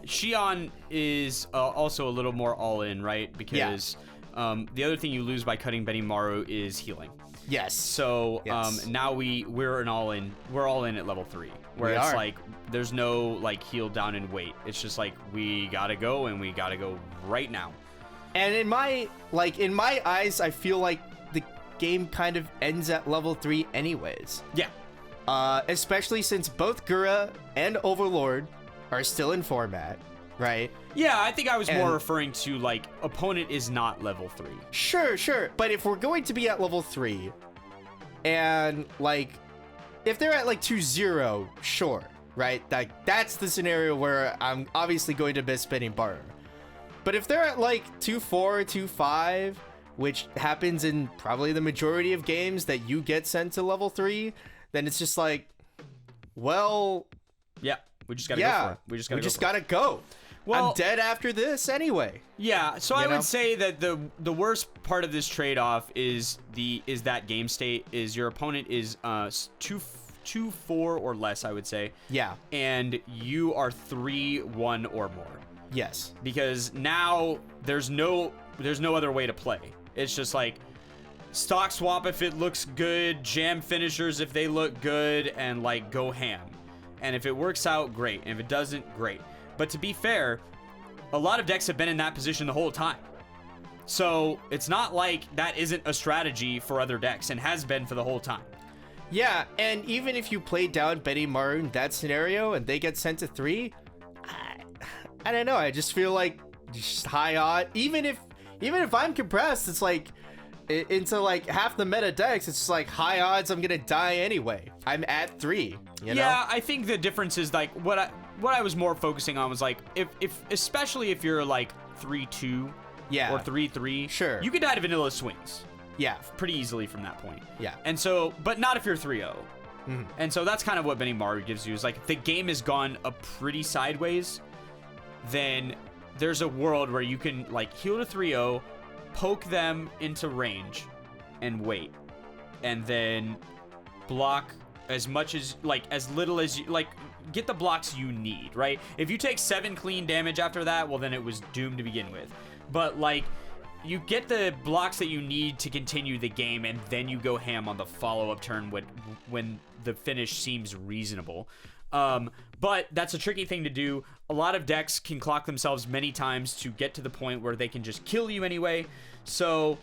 Xion is also a little more all-in, right? Because the other thing you lose by cutting Benimaru is healing. Yes. So Yes. now we're all in at level 3, where We it's are. like there's no like heal down and wait. It's just like we gotta go, and we gotta go right now. And in my eyes, I feel like the game kind of ends at level 3 anyways. Yeah. Especially since both Gura and Overlord are still in format, right? Yeah, I think I was more And- referring to like opponent is not level 3. Sure. But if we're going to be at level 3, and like, if they're at like 2-0, sure, right? Like, that's the scenario where I'm obviously going to miss spinning bar. But if they're at like 2-4, 2-5, which happens in probably the majority of games that you get sent to level 3, then it's just like, well, Yeah, we just gotta go for it. We just gotta go. gotta go. Well- I'm dead after this anyway. Yeah, so I know? would say that the worst part of this trade-off is that game state is your opponent is 2-4 or less, I would say. Yeah. And you are 3-1 or more. Yes. Because now there's no other way to play. It's just like stock swap if it looks good, jam finishers if they look good, and like go ham. And if it works out, great. And if it doesn't, great. But to be fair, a lot of decks have been in that position the whole time. So it's not like that isn't a strategy for other decks, and has been for the whole time. Yeah, and even if you play down Betty Maru in that scenario and they get sent to 3, I don't know. I just feel like just high odd. Even if I'm compressed, it's like into like half the meta decks. It's just like high odds I'm gonna die anyway. I'm at 3. You know? Yeah, I think the difference is like what I was more focusing on was like if especially if you're like 3-2 Yeah. or 3-3, Sure. you could die to vanilla swings Yeah. pretty easily from that point. Yeah. And so, but not if you're 3-0. And so that's kind of what Benny Maru gives you is like if the game has gone a pretty sideways, then there's a world where you can like heal to 3-0, poke them into range, and wait, and then block as much as like as little as you like, get the blocks you need, right? If you take 7 clean damage after that, well then it was doomed to begin with. But like you get the blocks that you need to continue the game, and then you go ham on the follow-up turn when the finish seems reasonable. But that's a tricky thing to do. A lot of decks can clock themselves many times to get to the point where they can just kill you anyway. So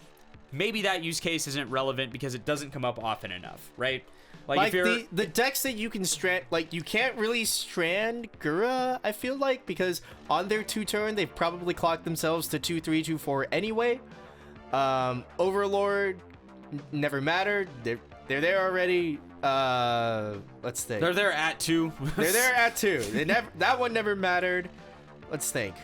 maybe that use case isn't relevant because it doesn't come up often enough, right? Like if you're the decks that you can strand, like you can't really strand Gura, I feel like, because on their 2 turn they've probably clocked themselves to 2-3, 2-4 anyway. Overlord never mattered. They're there already. Let's think. they're there at 2. They're there at 2. That one never mattered. Let's think.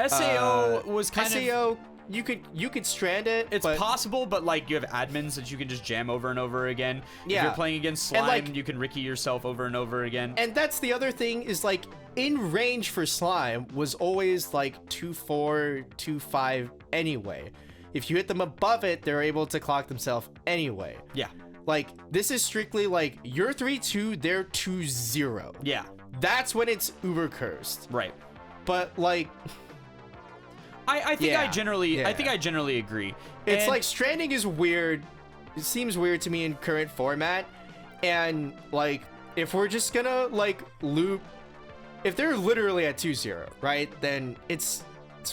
SAO was kind of SAO. You could strand it. It's but possible, but like you have admins that you can just jam over and over again. If Yeah. you're playing against Slime, And, like- you can Ricky yourself over and over again. And that's the other thing is like in range for Slime was always like 2-4, 2-5 anyway. If you hit them above it, they're able to clock themselves anyway. Yeah. Like this is strictly like you're 3-2, they're 2-0. Yeah. That's when it's uber cursed. Right. But like I think I Yeah. generally agree. it's And- like stranding is weird. It seems weird to me in current format. And like if we're just gonna like loop, if they're literally at 2-0, right? Then it's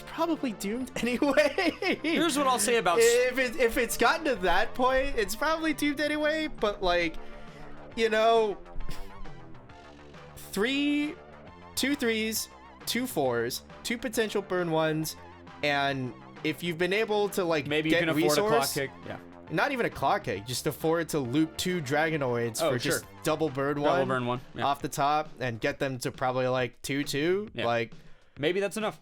probably doomed anyway. here's what I'll say about if it's gotten to that point, it's probably doomed anyway. But like, you know, 2 3s, 2 4s, 2 potential burn 1s, and if you've been able to like maybe you get can afford resource, a clock kick. Yeah. not even a clock kick, just afford to loop 2 Dragonoids Oh, for sure. just double burn 1 Double burn 1. Yeah. off the top and get them to probably like 2-2. Yeah. Like Maybe that's enough.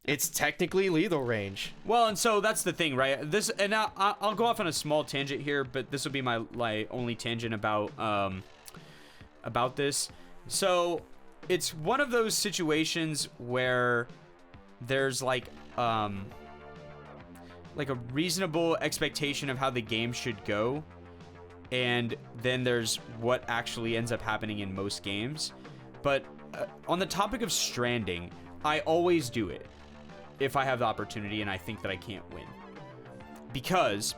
it's technically lethal range. Well, and so that's the thing, right? This, and now I'll go off on a small tangent here, but this will be my only tangent about this. So it's one of those situations where there's like a reasonable expectation of how the game should go, and then there's what actually ends up happening in most games. But on the topic of stranding, I always do it if I have the opportunity and I think that I can't win. Because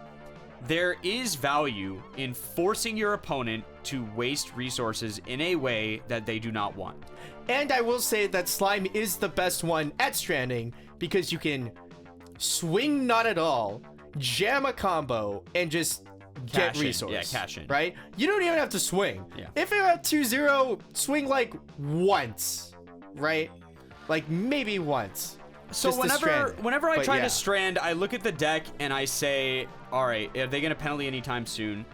there is value in forcing your opponent to waste resources in a way that they do not want. And I will say that Slime is the best one at stranding because you can swing not at all, jam a combo, and just get resource. Yeah, cash in. Right? You don't even have to swing. Yeah. If you're at 2-0, swing like once, right? Like maybe once. So just to strand it. whenever I But try yeah. to strand, I look at the deck and I say, all right, are they going to penalty anytime soon?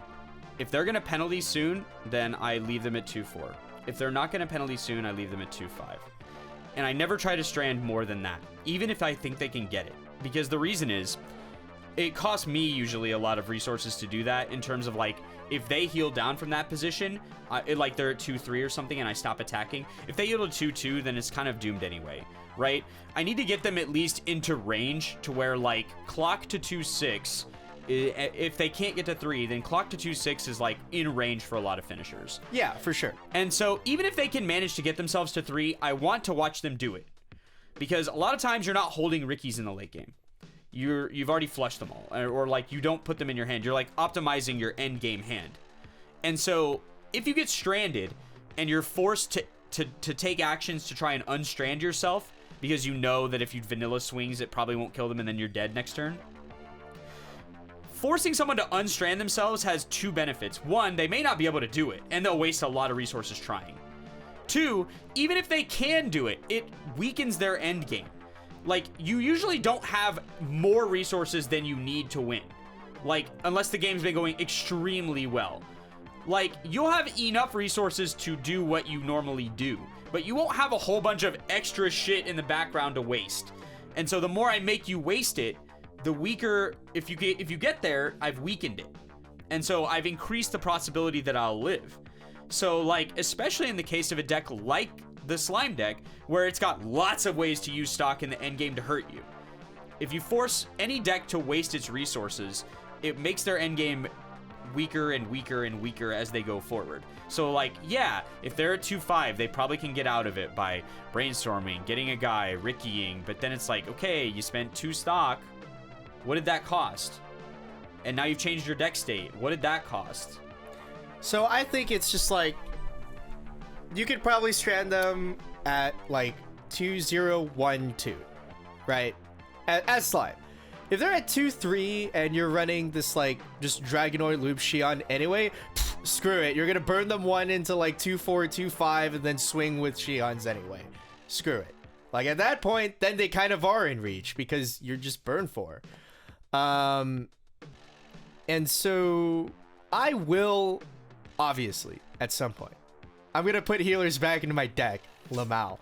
If they're going to penalty soon, then I leave them at 2-4. If they're not going to penalty soon, I leave them at 2-5. And I never try to strand more than that, even if I think they can get it. Because the reason is, it costs me usually a lot of resources to do that, in terms of like, if they heal down from that position, like they're at 2-3 or something and I stop attacking, if they heal to 2-2, then it's kind of doomed anyway, right? I need to get them at least into range to where like clock to 2-6, if they can't get to 3, then clock to 2-6 is like in range for a lot of finishers. Yeah, for sure. And so even if they can manage to get themselves to 3, I want to watch them do it. Because a lot of times you're not holding Rickies in the late game. You've already flushed them all, or like you don't put them in your hand. You're like optimizing your end game hand. And so if you get stranded and you're forced to take actions to try and unstrand yourself because you know that if you vanilla swings it probably won't kill them and then you're dead next turn, forcing someone to unstrand themselves has 2 benefits. 1, they may not be able to do it and they'll waste a lot of resources trying. 2, even if they can do it, it weakens their end game. Like, you usually don't have more resources than you need to win. Like, unless the game's been going extremely well. Like, you'll have enough resources to do what you normally do, but you won't have a whole bunch of extra shit in the background to waste. And so the more I make you waste it, the weaker, if you get there, I've weakened it. And so I've increased the possibility that I'll live. So, like, especially in the case of a deck like the Slime deck, where it's got lots of ways to use stock in the end game to hurt you. If you force any deck to waste its resources, it makes their end game weaker and weaker and weaker as they go forward. So like, yeah, if they're at 2-5, they probably can get out of it by brainstorming, getting a guy, Rickying, but then it's like, okay, you spent 2 stock. What did that cost? And now you've changed your deck state. What did that cost? So I think it's just like, you could probably strand them at like 2-0-1-2, right? As Slime. If they're at 2-3 and you're running this like just Dragonoid Loop Xion anyway, screw it. You're gonna burn them 1 into like 2-4, 2-5, and then swing with Xions anyway. Screw it. Like at that point, then they kind of are in reach because you're just burn 4. And so I will, obviously, at some point, I'm gonna put healers back into my deck, Lamau.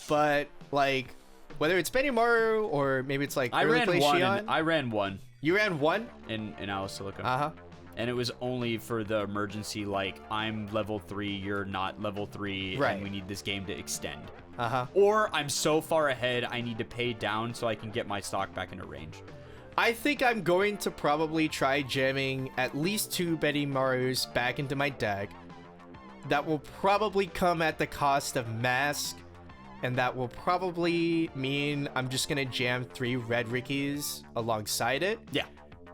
But like, whether it's Benimaru or maybe it's like I early ran play one. Xion. I ran one You ran 1? in Alice Silica. Uh-huh. And it was only for the emergency, like, I'm level 3, you're not level 3, Right. and we need this game to extend. Uh-huh. Or I'm so far ahead, I need to pay down so I can get my stock back into range. I think I'm going to probably try jamming at least 2 Benimarus back into my deck. That will probably come at the cost of Mask, and that will probably mean I'm just gonna jam 3 Red Rickies alongside it. Yeah.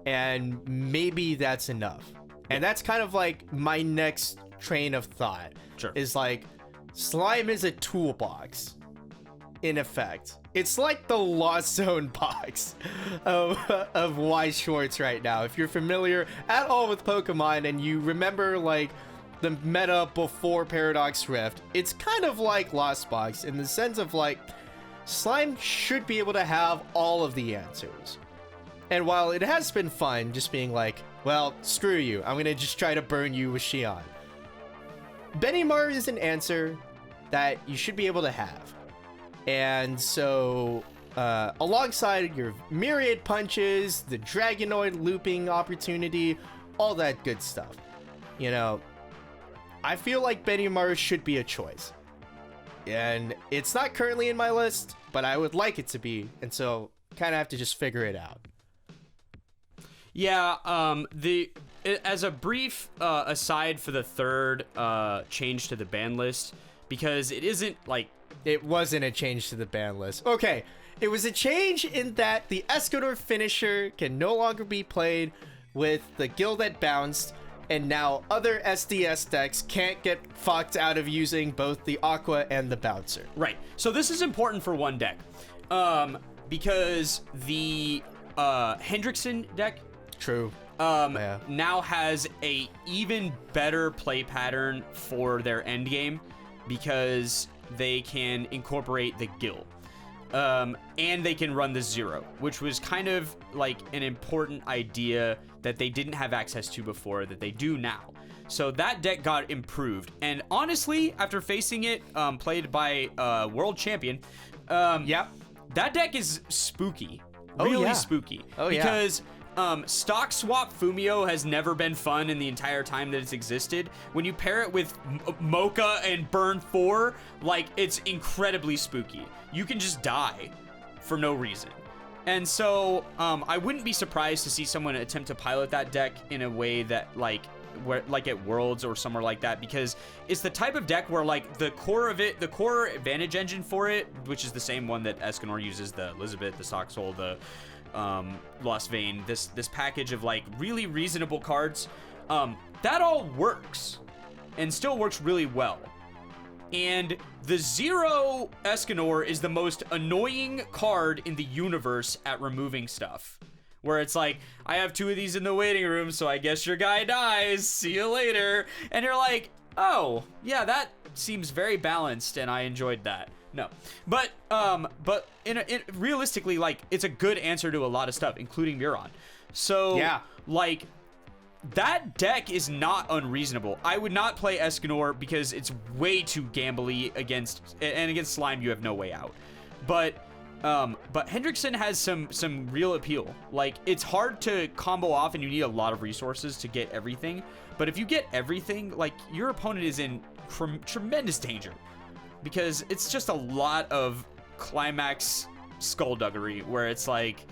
And maybe that's enough. And that's kind of like my next train of thought. Sure. Is like, Slime is a toolbox, in effect. It's like the Lost Zone box of Weiss Schwarz right now. If you're familiar at all with Pokemon and you remember like the meta before Paradox Rift, it's kind of like Lost Box in the sense of like, Slime should be able to have all of the answers. And while it has been fun just being like, well, screw you, I'm gonna just try to burn you with Xion, Benimaru is an answer that you should be able to have. And so, alongside your Myriad Punches, the Dragonoid looping opportunity, all that good stuff, you know, I feel like Benimaru should be a choice. And it's not currently in my list, but I would like it to be, and so kind of have to just figure it out. Yeah, as a brief aside for the third change to the ban list, because it isn't like... It wasn't a change to the ban list. Okay, it was a change in that the Escador finisher can no longer be played with the guild that bounced, and now other SDS decks can't get fucked out of using both the Aqua and the Bouncer. Right. So this is important for one deck, because the Hendrickson deck True. now has a even better play pattern for their end game because they can incorporate the Gill. And they can run the 0, which was kind of like an important idea that they didn't have access to before that they do now. So that deck got improved. And honestly, after facing it, played by world champion, that deck is spooky. Really spooky. Because stock swap Fumio has never been fun in the entire time that it's existed. When you pair it with Mocha and Burn 4, like, it's incredibly spooky. You can just die for no reason. And so I wouldn't be surprised to see someone attempt to pilot that deck in a way that, like at Worlds or somewhere like that, because it's the type of deck where, like, the core of it, the core advantage engine for it, which is the same one that Escanor uses, the Elizabeth, the Soxhole, the Lost Vein, this package of, like, really reasonable cards, that all works and still works really well. And the 0 Escanor is the most annoying card in the universe at removing stuff, where it's like, I have 2 of these in the waiting room, so I guess your guy dies, see you later. And you're like, oh yeah, that seems very balanced and I enjoyed that. No, but realistically, like, it's a good answer to a lot of stuff, including Muron. So yeah, like, that deck is not unreasonable. I would not play Escanor because it's way too gambly against Slime. You have no way out. But Hendrickson has some real appeal. Like, it's hard to combo off, and you need a lot of resources to get everything. But if you get everything, like, your opponent is in tremendous danger, because it's just a lot of climax skullduggery where it's like,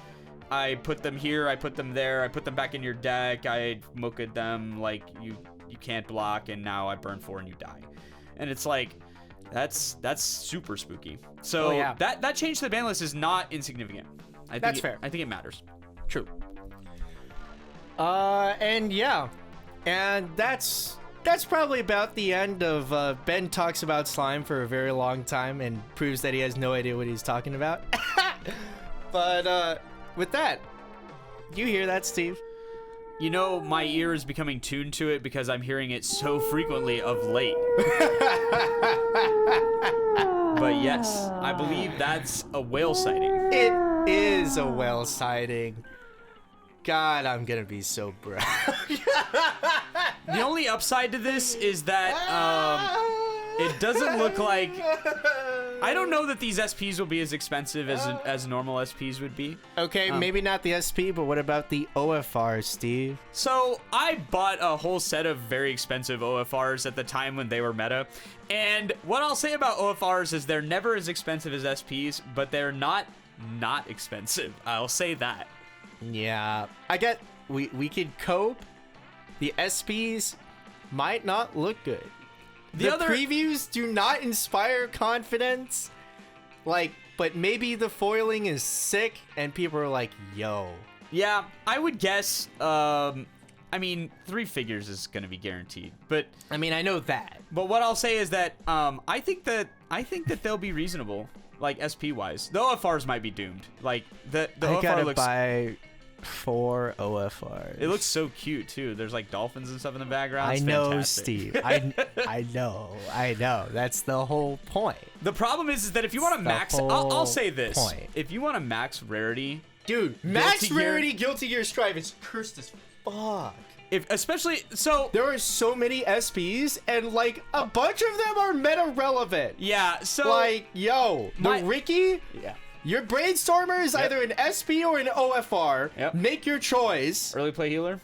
I put them here, I put them there, I put them back in your deck, I mocha'd them, like, you can't block, and now I burn 4 and you die. And it's like, that's super spooky. So that change to the ban list is not insignificant. That's fair. I think it matters. True. And that's probably about the end of Ben talks about slime for a very long time and proves that he has no idea what he's talking about. But with that, you hear that, Steve? You know, my ear is becoming tuned to it because I'm hearing it so frequently of late. But yes, I believe that's a whale sighting. It is a whale sighting. God, I'm gonna be so proud. The only upside to this is that it doesn't look like... I don't know that these SPs will be as expensive as normal SPs would be. Okay, maybe not the SP, but what about the OFR, Steve? So I bought a whole set of very expensive OFRs at the time when they were meta. And what I'll say about OFRs is they're never as expensive as SPs, but they're not expensive. I'll say that. Yeah, I get we could cope. The SPs might not look good. The previews do not inspire confidence. Like, but maybe the foiling is sick and people are like, yo. Yeah, I would guess, I mean, 3 figures is going to be guaranteed, but I mean, I know that. But what I'll say is that I think that they'll be reasonable, like, SP wise. The OFRs might be doomed. Like, the OFR gotta looks buy 4 OFRs. It looks so cute too. There's like dolphins and stuff in the background. It's fantastic. Steve. I know. That's the whole point. The problem is that if you want to max, I'll say this: if you want to max rarity, dude, max rarity Guilty Gear Strive is cursed as fuck. Especially so, there are so many SPs and like a bunch of them are meta relevant. Yeah. So like, yo, the Ricky. Yeah. Your Brainstormer is either an SP or an OFR. Yep. Make your choice. Early play healer.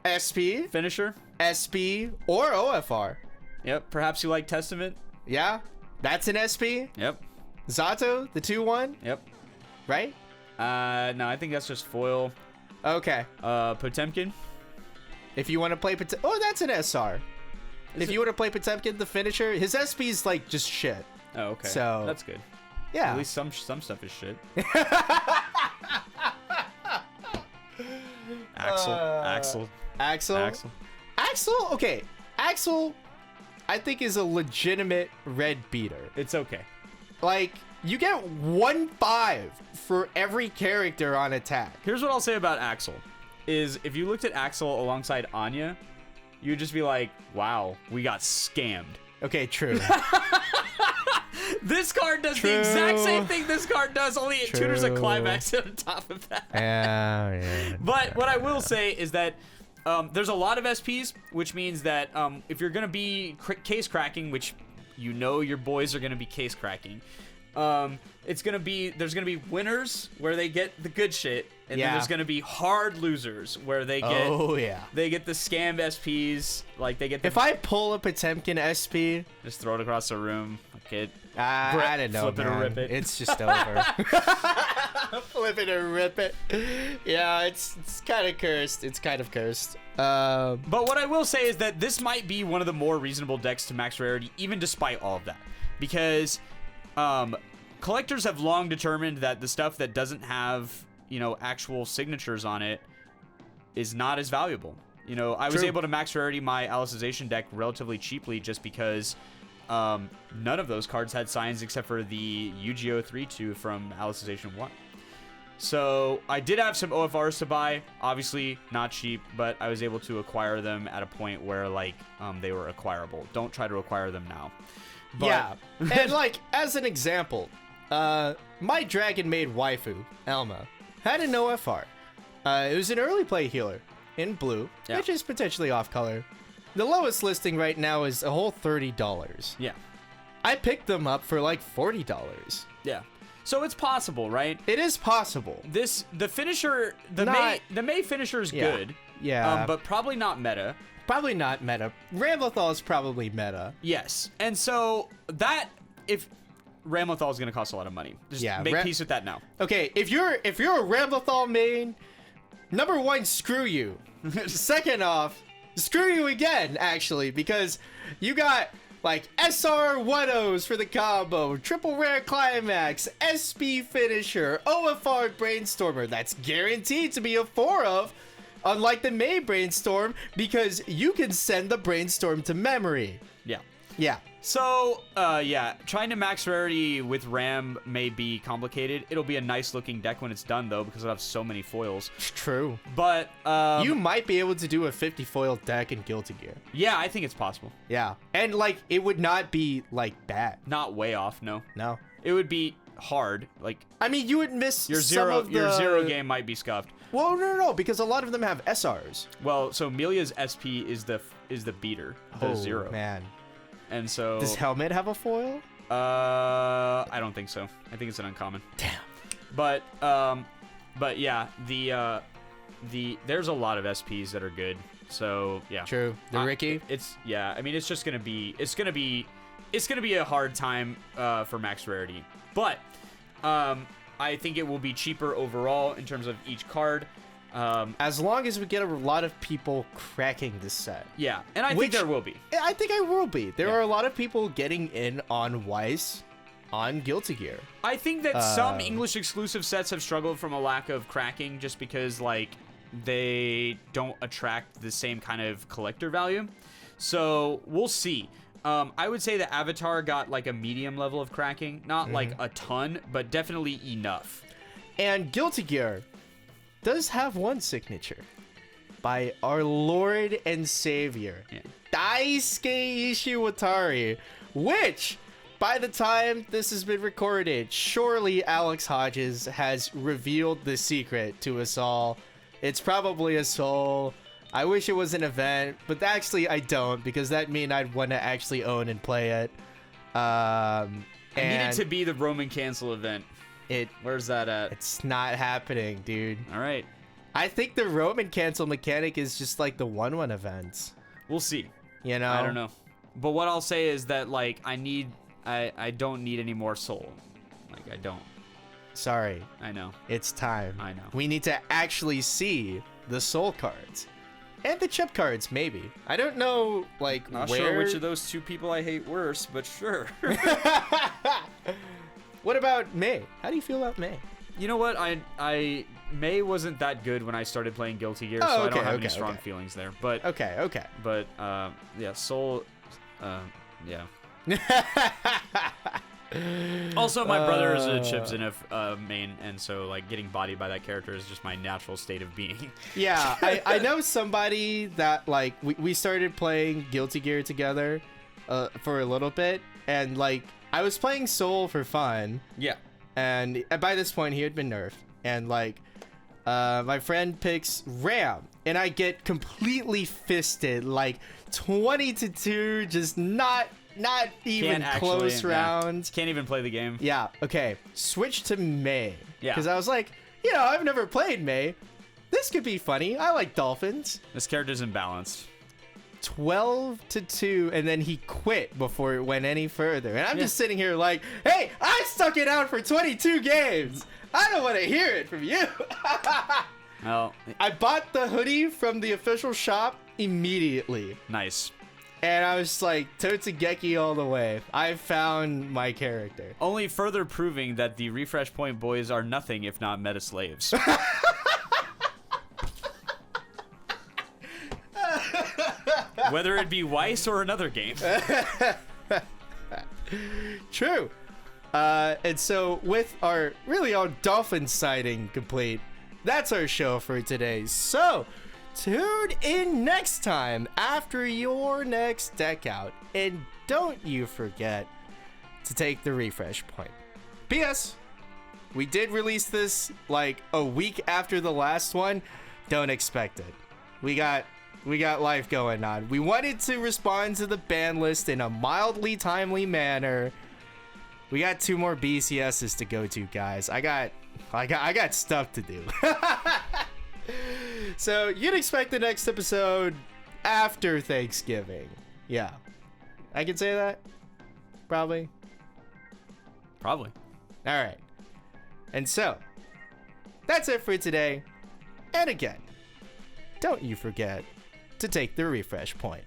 SP. Finisher. SP or OFR. Yep. Perhaps you like Testament. Yeah. That's an SP. Yep. Zato, the 2/1. Yep. Right? No, I think that's just foil. Okay. Potemkin. If you want to play oh, that's an SR. If you want to play Potemkin, the finisher, his SP is like just shit. Oh, okay. So that's good. Yeah. At least some stuff is shit. Axel. Okay. Axel, I think, is a legitimate red beater. It's okay. Like, you get 1/5 for every character on attack. Here's what I'll say about Axel. Is if you looked at Axel alongside Anya, you'd just be like, wow, we got scammed. Okay, true. This card does the exact same thing this card does, only it tutors a climax on top of that. Yeah. But what I will say is that there's a lot of SPs, which means that if you're going to be case cracking, which you know your boys are going to be case cracking, there's going to be winners where they get the good shit, and then there's going to be hard losers where they get they get the scammed SPs, like they get the, if I pull a Potemkin SP, just throw it across the room, kid. I don't know, flip man. it or rip it. It's just over. Flip it or rip it. Yeah, it's kind of cursed. It's kind of cursed. But what I will say is that this might be one of the more reasonable decks to max rarity, even despite all of that, because collectors have long determined that the stuff that doesn't have, you know, actual signatures on it is not as valuable. You know, I was able to max rarity my Alicization deck relatively cheaply just because none of those cards had signs except for the Yu-Gi-Oh! 3-2 from Alicization 1. So I did have some OFRs to buy, obviously not cheap, but I was able to acquire them at a point where like they were acquirable. Don't try to acquire them now. But, yeah, and like as an example, my Dragon Maid waifu, Elma, had an OFR. It was an early play healer in blue, which is potentially off color. The lowest listing right now is a whole $30. Yeah. I picked them up for like $40. Yeah. So it's possible, right? It is possible. The finisher, the May finisher is good. Yeah. But probably not meta. Probably not meta. Ramlethal is probably meta. Yes. And so that, if Ramlethal is going to cost a lot of money. Just make peace with that now. Okay, if you're a Ramlethal main, number one, screw you. Second off, screw you again, actually, because you got like SR 1-0s for the combo, triple rare climax, SP finisher, OFR brainstormer. That's guaranteed to be a 4 of, unlike the May brainstorm, because you can send the brainstorm to memory. Yeah. Yeah. So, trying to max rarity with Ram may be complicated. It'll be a nice looking deck when it's done, though, because it'll have so many foils. True. But, you might be able to do a 50 foil deck in Guilty Gear. Yeah, I think it's possible. Yeah. And, like, it would not be, like, bad. Not way off, no. No. It would be hard. Like, I mean, you would miss your zero game might be scuffed. Well, no, because a lot of them have SRs. Well, so Melia's SP is the beater, the zero. Man. And so does Helmet have a foil? I don't think so. I think it's an uncommon. Damn. But yeah, there's a lot of SPs that are good. So yeah. True. The Ricky. I mean, it's gonna be a hard time for max rarity. But I think it will be cheaper overall in terms of each card. As long as we get a lot of people cracking this set. Yeah, and I think there will be. I think I will be. There are a lot of people getting in on Weiss on Guilty Gear. I think that some English exclusive sets have struggled from a lack of cracking just because, like, they don't attract the same kind of collector value. So we'll see. I would say that Avatar got like a medium level of cracking. Not like a ton, but definitely enough. And Guilty Gear does have one signature by our Lord and Savior, Daisuke Ishiwatari, which, by the time this has been recorded, surely Alex Hodges has revealed the secret to us all. It's probably a soul. I wish it was an event, but actually I don't, because that means I'd want to actually own and play it. I need it to be the Roman cancel event. Where's that at? It's not happening, dude. All right. I think the Roman cancel mechanic is just like the 1-1 events. We'll see. You know? I don't know. But what I'll say is that, like, I don't need any more soul. Like, I don't. Sorry. I know. It's time. I know. We need to actually see the soul cards. And the chip cards, maybe. I don't know, like, Not where... sure which of those two people I hate worse, but sure. What about May? How do you feel about May? You know what? I May wasn't that good when I started playing Guilty Gear, so I don't have any strong feelings there. But okay. But yeah, Soul, yeah. Also, my brother is a Chips in a main, and so like getting bodied by that character is just my natural state of being. Yeah, I know somebody that like we started playing Guilty Gear together for a little bit, and like I was playing Soul for fun. Yeah. And by this point he had been nerfed, and like my friend picks Ram, and I get completely fisted, like 20-2, just not even close rounds. Can't even play the game. Yeah. Okay. Switch to May. Yeah. Because I was like, I've never played May. This could be funny. I like dolphins. This character's imbalanced. 12-2, and then he quit before it went any further. And I'm just sitting here like, hey, I stuck it out for 22 games. I don't want to hear it from you. Well, I bought the hoodie from the official shop immediately. Nice. And I was like, Totsugeki all the way. I found my character. Only further proving that the refresh point boys are nothing if not meta slaves. Whether it be Weiss or another game. True. And so with our dolphin sighting complete, that's our show for today. So tune in next time after your next deck out, and don't you forget to take the refresh point. P.S. We did release this like a week after the last one. Don't expect it. We got life going on. We wanted to respond to the ban list in a mildly timely manner. We got 2 more BCSs to go to, guys. I got stuff to do. So you'd expect the next episode after Thanksgiving. Yeah. I can say that? Probably. All right. And so, that's it for today. And again, don't you forget to take the refresh point.